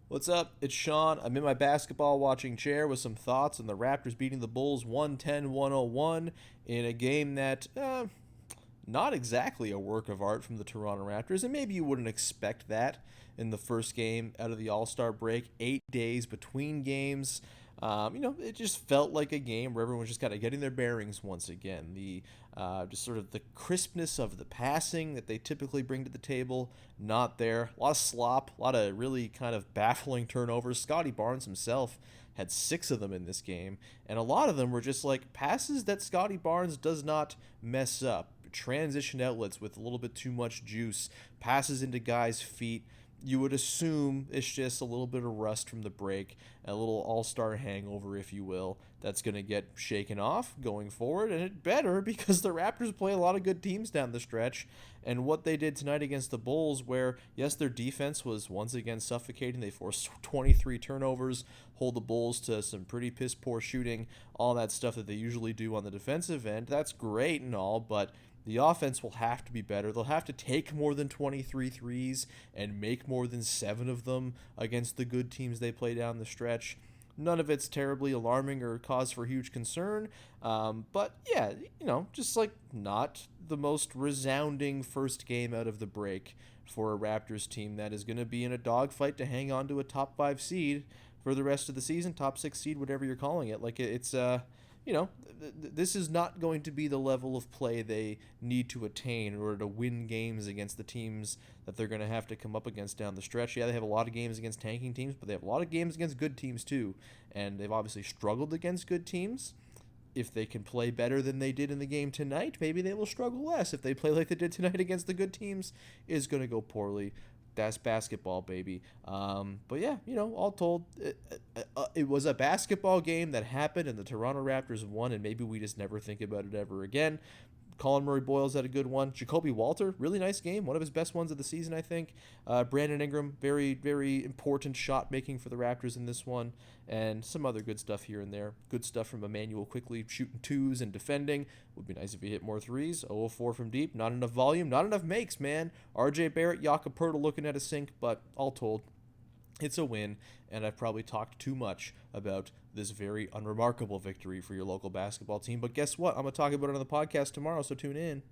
What's up? It's Sean. I'm in my basketball watching chair with some thoughts on the Raptors beating the Bulls 110-101 in a game that, not exactly a work of art from the Toronto Raptors, and maybe you wouldn't expect that in the first game out of the All-Star break. 8 days between games. It just felt like a game where everyone's just kind of getting their bearings once again. The just sort of the crispness of the passing that they typically bring to the table, not there. A lot of slop, a lot of really kind of baffling turnovers. Scotty Barnes himself had 6 of them in this game, and a lot of them were just like passes that Scotty Barnes does not mess up. Transition outlets with a little bit too much juice, passes into guys' feet. You would assume it's just a little bit of rust from the break, a little all-star hangover, if you will, that's going to get shaken off going forward, and it better because the Raptors play a lot of good teams down the stretch, and what they did tonight against the Bulls, where, yes, their defense was once again suffocating. They forced 23 turnovers, hold the Bulls to some pretty piss-poor shooting, all that stuff that they usually do on the defensive end. That's great and all, but the offense will have to be better. They'll have to take more than 23 threes and make more than 7 of them against the good teams they play down the stretch. None of it's terribly alarming or cause for huge concern. But yeah, just like not the most resounding first game out of the break for a Raptors team that is going to be in a dogfight to hang on to a top 5 seed for the rest of the season, top 6 seed, whatever you're calling it. Like it's this is not going to be the level of play they need to attain in order to win games against the teams that they're going to have to come up against down the stretch. Yeah, they have a lot of games against tanking teams, but they have a lot of games against good teams too. And they've obviously struggled against good teams. If they can play better than they did in the game tonight, maybe they will struggle less. If they play like they did tonight against the good teams, it's going to go poorly. That's basketball, baby. But yeah, all told, it was a basketball game that happened, and the Toronto Raptors won, and maybe we just never think about it ever again. Colin Murray Boyles had a good one. Jacoby Walter, really nice game. One of his best ones of the season, I think. Brandon Ingram, very, very important shot making for the Raptors in this one. And some other good stuff here and there. Good stuff from Emmanuel quickly shooting twos and defending. Would be nice if he hit more threes. 0 4 from deep. Not enough volume. Not enough makes, man. RJ Barrett, Jakob Poeltl looking at a sink. But all told, it's a win, and I've probably talked too much about this very unremarkable victory for your local basketball team. But guess what? I'm going to talk about it on the podcast tomorrow, so tune in.